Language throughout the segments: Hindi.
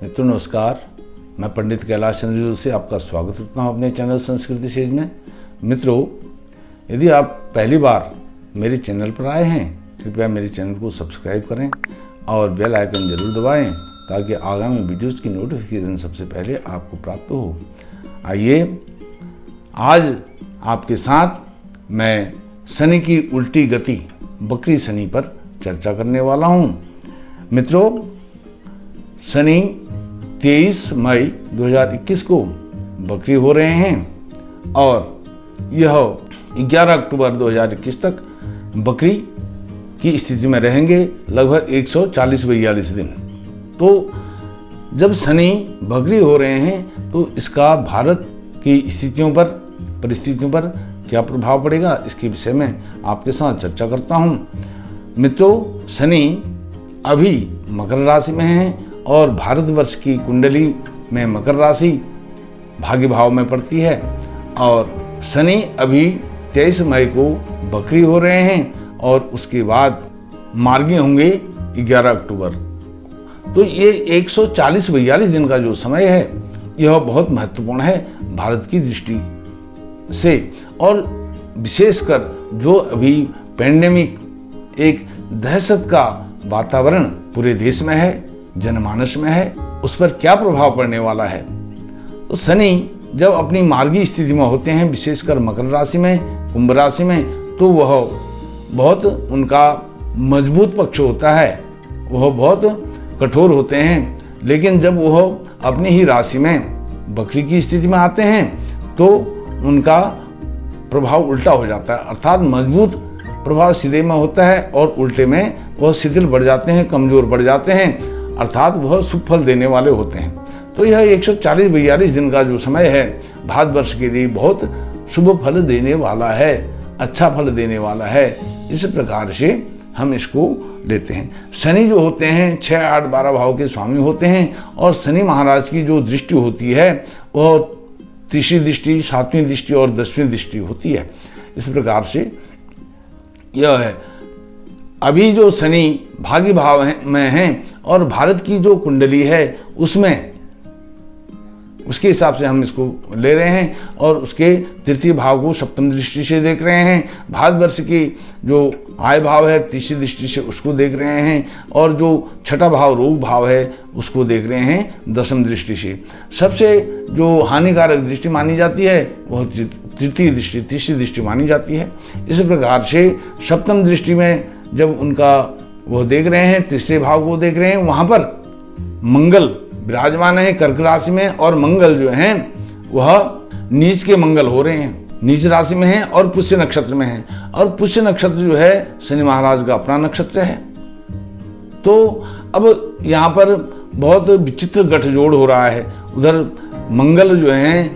मित्रों नमस्कार, मैं पंडित कैलाश चंद्र जोशी से आपका स्वागत करता हूं अपने चैनल संस्कृति सेज में। मित्रों, यदि आप पहली बार मेरे चैनल पर आए हैं, कृपया मेरे चैनल को सब्सक्राइब करें और बेल आइकन जरूर दबाएं ताकि आगामी वीडियोस की नोटिफिकेशन सबसे पहले आपको प्राप्त हो। आइए आज आपके साथ मैं शनि की उल्टी गति बकरी शनि पर चर्चा करने वाला हूं। मित्रों, शनि 23 मई 2021 को बकरी हो रहे हैं और यह 11 अक्टूबर 2021 तक बकरी की स्थिति में रहेंगे, लगभग 140-42 दिन। तो जब शनि बकरी हो रहे हैं तो इसका भारत की परिस्थितियों पर क्या प्रभाव पड़ेगा, इसके विषय में आपके साथ चर्चा करता हूं। मित्रों, शनि अभी मकर राशि में है और भारतवर्ष की कुंडली में मकर राशि भाग्य भाव में पड़ती है और शनि अभी 23 मई को बकरी हो रहे हैं और उसके बाद मार्गी होंगे 11 अक्टूबर। तो ये 140-42 दिन का जो समय है यह बहुत महत्वपूर्ण है भारत की दृष्टि से, और विशेषकर जो अभी पैंडेमिक, एक दहशत का वातावरण पूरे देश में है, जनमानस में है, उस पर क्या प्रभाव पड़ने वाला है। तो शनि जब अपनी मार्गी स्थिति में होते हैं, विशेषकर मकर राशि में, कुंभ राशि में, तो वह बहुत उनका मजबूत पक्ष होता है, वह बहुत कठोर होते हैं। लेकिन जब वह अपनी ही राशि में बकरी की स्थिति में आते हैं तो उनका प्रभाव उल्टा हो जाता है, अर्थात मजबूत प्रभाव सीधे में होता है और उल्टे में वह शिथिल बढ़ जाते हैं, कमजोर बढ़ जाते हैं, अर्थात वह शुभ फल देने वाले होते हैं। तो यह 140-42 दिन का जो समय है भारतवर्ष के लिए बहुत शुभ फल देने वाला है, अच्छा फल देने वाला है। इस प्रकार से हम इसको लेते हैं। शनि जो होते हैं 6, 8, 12 भाव के स्वामी होते हैं और शनि महाराज की जो दृष्टि होती है वह तीसरी दृष्टि, 7वीं दृष्टि और 10वीं दृष्टि होती है। इस प्रकार से यह है। अभी जो शनि भाग्य भाव में हैं और भारत की जो कुंडली है उसमें उसके हिसाब से हम इसको ले रहे हैं और उसके तृतीय भाव को सप्तम दृष्टि से देख रहे हैं। भारतवर्ष की जो आय भाव है तीसरी दृष्टि से उसको देख रहे हैं और जो छठा भाव रोग भाव है उसको देख रहे हैं दशम दृष्टि से। सबसे जो हानिकारक दृष्टि मानी जाती है वह तृतीय दृष्टि, तीसरी दृष्टि मानी जाती है। इस प्रकार से सप्तम दृष्टि में जब उनका वह देख रहे हैं, तीसरे भाव को देख रहे हैं, वहां पर मंगल विराजमान है कर्क राशि में और मंगल जो है वह नीच के मंगल हो रहे हैं, नीच राशि में है और पुष्य नक्षत्र में है। और पुष्य नक्षत्र जो है शनि महाराज का अपना नक्षत्र है। तो अब यहाँ पर बहुत विचित्र गठजोड़ हो रहा है। उधर मंगल जो है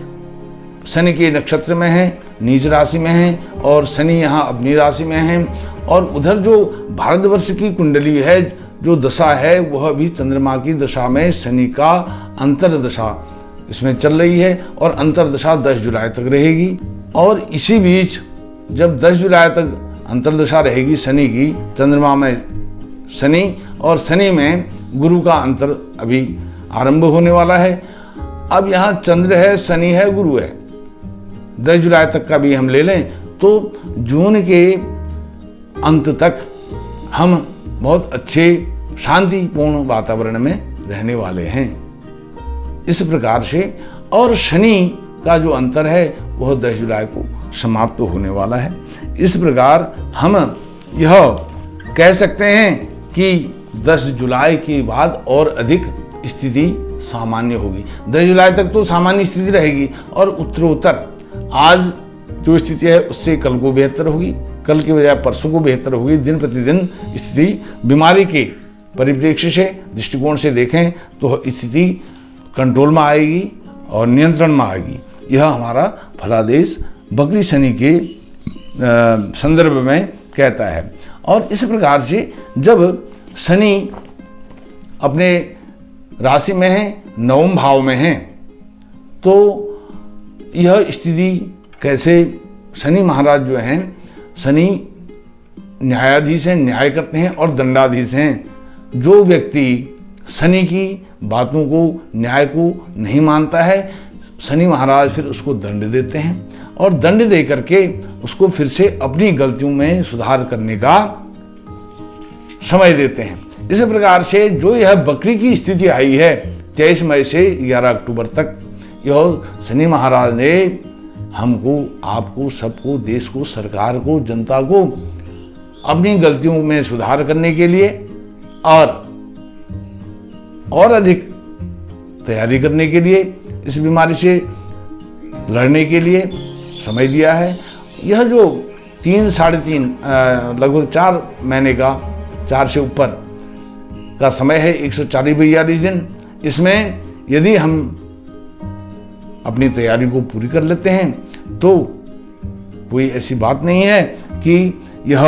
शनि के नक्षत्र में है, नीच राशि में है और शनि यहाँ अपनी राशि में है, और उधर जो भारतवर्ष की कुंडली है, जो दशा है, वह भी चंद्रमा की दशा में शनि का अंतरदशा इसमें चल रही है और अंतरदशा 10 जुलाई तक रहेगी। और इसी बीच जब 10 जुलाई तक अंतरदशा रहेगी शनि की, चंद्रमा में शनि और शनि में गुरु का अंतर अभी आरंभ होने वाला है। अब यहाँ चंद्र है, शनि है, गुरु है। 10 जुलाई तक का भी हम ले लें तो जून के अंत तक हम बहुत अच्छे शांतिपूर्ण वातावरण में रहने वाले हैं। इस प्रकार से, और शनि का जो अंतर है वह 10 जुलाई को समाप्त होने वाला है। इस प्रकार हम यह कह सकते हैं कि 10 जुलाई के बाद और अधिक स्थिति सामान्य होगी। 10 जुलाई तक तो सामान्य स्थिति रहेगी और उत्तरोत्तर आज जो स्थिति है उससे कल को बेहतर होगी, कल की बजाय परसों को बेहतर होगी। दिन प्रतिदिन स्थिति बीमारी के परिप्रेक्ष्य से, दृष्टिकोण से देखें तो स्थिति कंट्रोल में आएगी और नियंत्रण में आएगी। यह हमारा फलादेश बकरी शनि के संदर्भ में कहता है। और इस प्रकार से जब शनि अपने राशि में है, नवम भाव में है, तो यह स्थिति कैसे, शनि महाराज जो हैं, शनि न्यायाधीश हैं, न्याय करते हैं और दंडाधीश हैं। जो व्यक्ति शनि की बातों को, न्याय को नहीं मानता है, शनि महाराज फिर उसको दंड देते हैं और दंड दे करके उसको फिर से अपनी गलतियों में सुधार करने का समय देते हैं। इस प्रकार से जो यह बकरी की स्थिति आई है 23 मई से 11 अक्टूबर तक, यह शनि महाराज ने हमको, आपको, सबको, देश को, सरकार को, जनता को अपनी गलतियों में सुधार करने के लिए और अधिक तैयारी करने के लिए, इस बीमारी से लड़ने के लिए समय दिया है। यह जो 3 साढ़े 3 लगभग 4 महीने का, 4 से ऊपर का समय है, 140-42 दिन, इसमें यदि हम अपनी तैयारी को पूरी कर लेते हैं तो कोई ऐसी बात नहीं है कि यह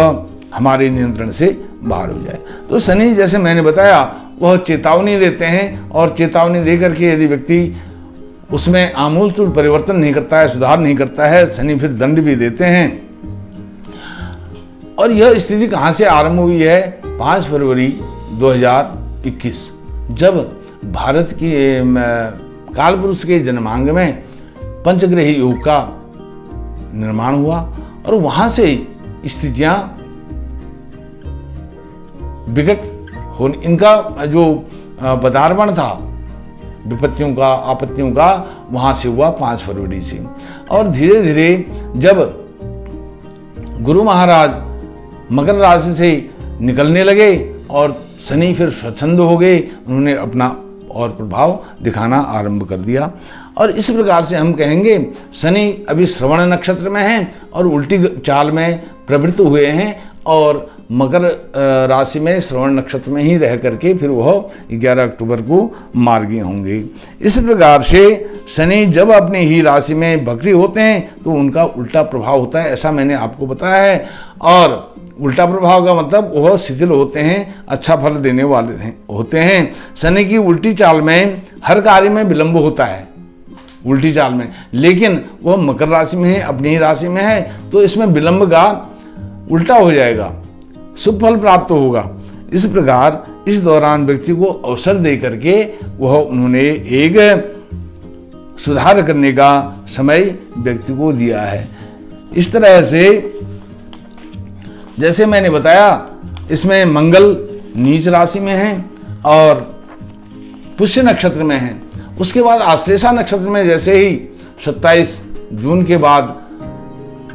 हमारे नियंत्रण से बाहर हो जाए। तो शनि, जैसे मैंने बताया, वह चेतावनी देते हैं और चेतावनी दे करके यदि व्यक्ति उसमें आमूलचूल परिवर्तन नहीं करता है, सुधार नहीं करता है, शनि फिर दंड भी देते हैं। और यह स्थिति कहां से आरंभ हुई है? 5 फरवरी 2021, जब भारत की कालपुरुष के जन्मांग में पंचग्रही योग का निर्माण हुआ और वहां से स्थितियां विकट हो, इनका जो पदार्पण था विपत्तियों का, आपत्तियों का, वहां से हुआ 5 फरवरी से। और धीरे धीरे जब गुरु महाराज मकर राशि से निकलने लगे और शनि फिर स्वच्छंद हो गए, उन्होंने अपना और प्रभाव दिखाना आरंभ कर दिया। और इस प्रकार से हम कहेंगे शनि अभी श्रवण नक्षत्र में हैं और उल्टी चाल में प्रवृत्त हुए हैं और मकर राशि में श्रवण नक्षत्र में ही रह करके फिर वह 11 अक्टूबर को मार्गी होंगे। इस प्रकार से शनि जब अपनी ही राशि में बकरी होते हैं तो उनका उल्टा प्रभाव होता है, ऐसा मैंने आपको बताया है। और उल्टा प्रभाव का मतलब वह शिथिल होते हैं, अच्छा फल देने वाले होते हैं। शनि की उल्टी चाल में हर कार्य में विलंब होता है, उल्टी चाल में, लेकिन वह मकर राशि में है, अपनी ही राशि में है, तो इसमें विलंब का उल्टा हो जाएगा, शुभ फल प्राप्त होगा। इस प्रकार इस दौरान व्यक्ति को अवसर दे करके वह उन्होंने एक सुधार करने का समय व्यक्ति को दिया है। इस तरह से जैसे मैंने बताया, इसमें मंगल नीच राशि में है और पुष्य नक्षत्र में है। उसके बाद आश्लेषा नक्षत्र में जैसे ही 27 जून के बाद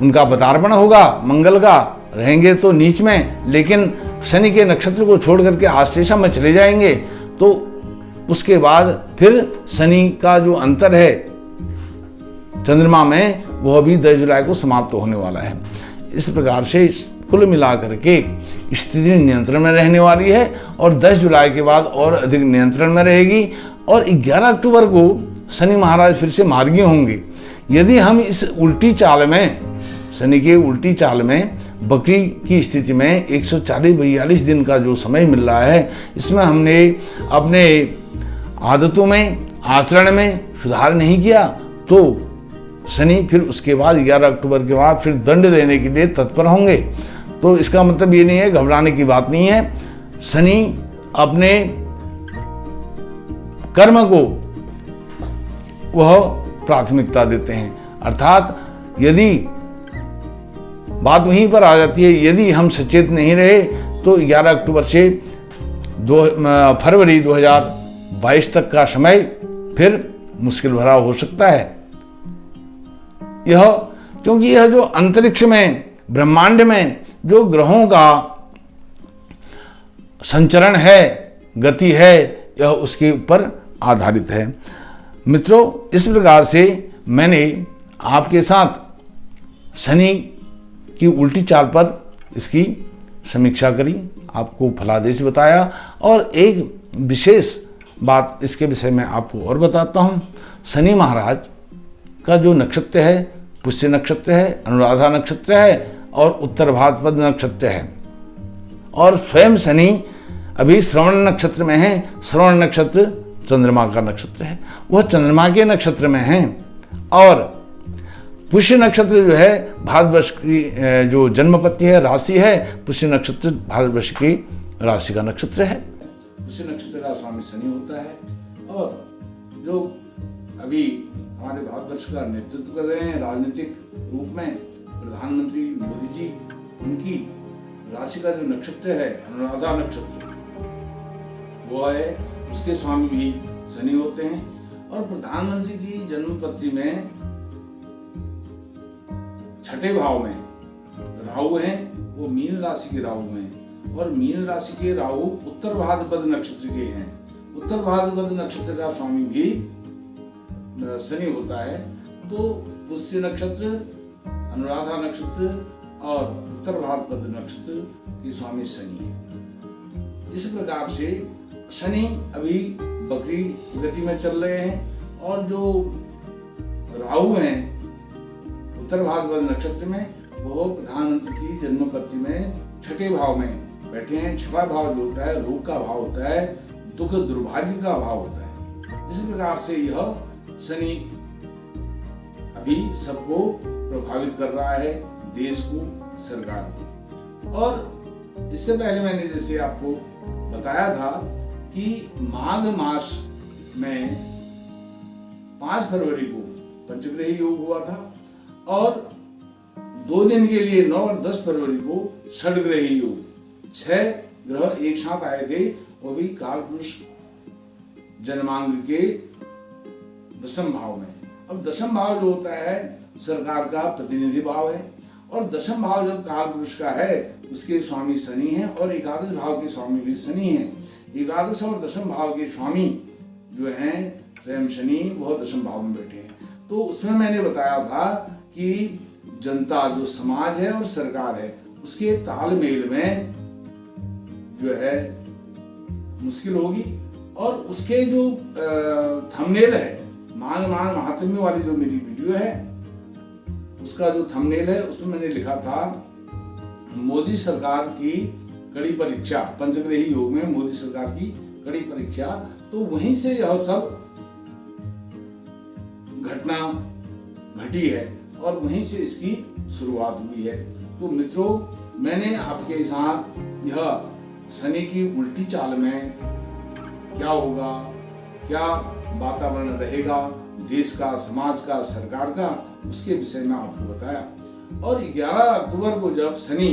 उनका पदार्पण होगा मंगल का, रहेंगे तो नीच में, लेकिन शनि के नक्षत्र को छोड़ करके आश्लेषा में चले जाएंगे। तो उसके बाद फिर शनि का जो अंतर है चंद्रमा में, वह भी 10 जुलाई को समाप्त होने वाला है। इस प्रकार से कुल मिलाकर के स्थिति नियंत्रण में रहने वाली है और 10 जुलाई के बाद और अधिक नियंत्रण में रहेगी। और 11 अक्टूबर को शनि महाराज फिर से मार्गी होंगे। यदि हम इस उल्टी चाल में, शनि के उल्टी चाल में बकरी की स्थिति में 140-42 दिन का जो समय मिल रहा है, इसमें हमने अपने आदतों में, आचरण में सुधार नहीं किया तो शनि फिर उसके बाद 11 अक्टूबर के बाद फिर दंड देने के लिए तत्पर होंगे। तो इसका मतलब ये नहीं है, घबराने की बात नहीं है। शनि अपने कर्म को वह प्राथमिकता देते हैं, अर्थात यदि बात वहीं पर आ जाती है, यदि हम सचेत नहीं रहे तो 11 अक्टूबर से फरवरी 2022 तक का समय फिर मुश्किल भरा हो सकता है। क्योंकि यह जो अंतरिक्ष में, ब्रह्मांड में जो ग्रहों का संचरण है, गति है, यह उसके ऊपर आधारित है। मित्रों, इस प्रकार से मैंने आपके साथ शनि की उल्टी चाल पर इसकी समीक्षा करी, आपको फलादेश बताया और एक विशेष बात इसके विषय में आपको और बताता हूं। शनि महाराज का जो नक्षत्र है पुष्य नक्षत्र है, अनुराधा नक्षत्र है और उत्तर भाद्रपद नक्षत्र है। और स्वयं शनि अभी श्रवण नक्षत्र में है। श्रवण नक्षत्र चंद्रमा का नक्षत्र है, वह चंद्रमा के नक्षत्र में है। और पुष्य नक्षत्र जो है भारतवर्ष की जो जन्मपत्ति है, राशि है, पुष्य नक्षत्र भारतवर्ष की राशि का नक्षत्र है। पुष्य नक्षत्र का स्वामी शनि होता है जो अभी हमारे भारतवर्ष का नेतृत्व कर रहे हैं राजनीतिक रूप में, प्रधानमंत्री मोदी जी, उनकी राशि का जो नक्षत्र है अनुराधा नक्षत्र वो है, उसके स्वामी भी शनि होते हैं। और प्रधानमंत्री की जन्म पत्री में छठे भाव में राहु हैं, वो मीन राशि के राहु हैं और मीन राशि के राहु उत्तर भाद्रपद नक्षत्र के हैं। उत्तर भाद्रपद नक्षत्र का स्वामी भी शनि होता है। तो पुष्य नक्षत्र, अनुराधा नक्षत्र और उत्तर भाद्रपद नक्षत्र के स्वामी शनि है। इस प्रकार से शनि अभी बकरी गति में चल रहे हैं और जो राहु हैं उत्तर भाद्रपद नक्षत्र में, वो प्रधानमंत्री की जन्म पत्री में छठे भाव में बैठे हैं। छठा भाव जो होता है रोग का भाव होता है, दुख दुर्भाग्य का भाव होता है। इस प्रकार से यह शनि अभी सबको प्रभावित कर रहा है, देश को, सरकार को। और इससे पहले मैंने जैसे आपको बताया था कि माघ मास में 5 फरवरी को पंचग्रही योग हुआ था और 2 दिन के लिए 9 और 10 फरवरी को षडग्रही योग, 6 ग्रह एक साथ आए थे, वो भी कालपुरुष जन्मांग के 10वें भाव में। अब 10वां भाव जो होता है सरकार का प्रतिनिधि भाव है और 10वां भाव जब कालपुरुष का है उसके स्वामी शनि हैं और एकादश भाव के स्वामी भी शनि हैं। एकादश और 10वें भाव के स्वामी जो हैं स्वयं शनि, वह 10वें भाव में बैठे हैं। तो उसमें मैंने बताया था कि जनता जो समाज है और सरकार है उसके तालमेल में जो है मुश्किल होगी। और उसके जो थंबनेल है, माघ महात्म्य वाली जो मेरी वीडियो है उसका जो थंबनेल है उसमें मैंने लिखा था मोदी सरकार की कड़ी परीक्षा, पंचग्रही योग में मोदी सरकार की कड़ी परीक्षा। तो वहीं से यह सब घटना घटी है और वहीं से इसकी शुरुआत हुई है। तो मित्रों, मैंने आपके साथ यह शनि की उल्टी चाल में क्या होगा, क्या वातावरण रहेगा देश का, समाज का, सरकार का, उसके विषय में आपको बताया। और 11 अक्टूबर को जब शनि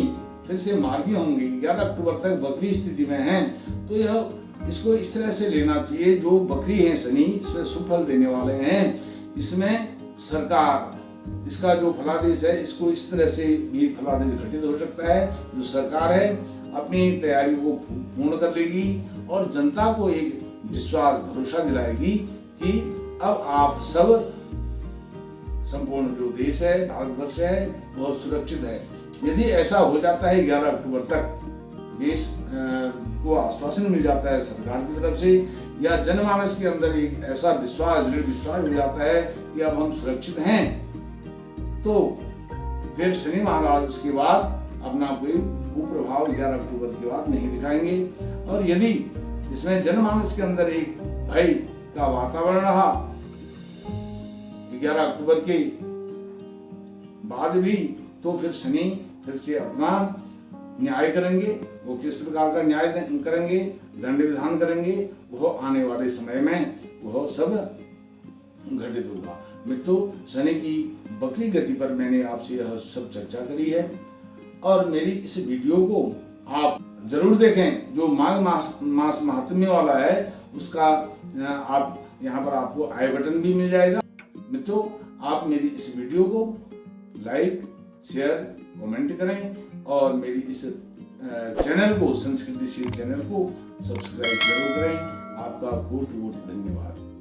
फिर से मार्गी होंगे, 11 अक्टूबर तक बकरी स्थिति में हैं, तो यह इसको इस तरह से लेना चाहिए, जो बकरी है शनि इसमें सुफल देने वाले हैं, इसमें सरकार इसका जो फलादेश है इसको इस तरह से भी फलादेश घटित हो सकता है। जो सरकार है अपनी तैयारी को पूर्ण कर लेगी और जनता को एक विश्वास, भरोसा दिलाएगी कि अब आप सब, संपूर्ण जो देश है, भारतवर्ष है, वह सुरक्षित है। यदि ऐसा हो जाता है 11 अक्टूबर तक देश को आश्वासन मिल जाता है सरकार की तरफ से, या जनमानस के अंदर एक ऐसा विश्वास, दृढ़ विश्वास हो जाता है कि अब हम सुरक्षित हैं, तो फिर शनि महाराज उसके बाद अपना कोई कुप्रभाव 11 अक्टूबर के बाद नहीं दिखाएंगे। और यदि इसमें जनमानस के अंदर एक भय का वातावरण रहा 11 अक्टूबर के बाद भी, तो फिर शनि फिर से अपना न्याय करेंगे। वो किस प्रकार का न्याय करेंगे, दंड विधान करेंगे, वह आने वाले समय में वह सब घटित होगा। मित्रों, शनि की बकरी गति पर मैंने आपसे यह सब चर्चा करी है और मेरी इस वीडियो को आप जरूर देखें। जो माघ मास महात्म्य वाला है उसका आप यहाँ पर आपको आई बटन भी मिल जाएगा। मित्रों, आप मेरी इस वीडियो को लाइक, शेयर, कमेंट करें और मेरी इस चैनल को, संस्कृतिशील चैनल को सब्सक्राइब जरूर करें। आपका कोटि कोटि धन्यवाद।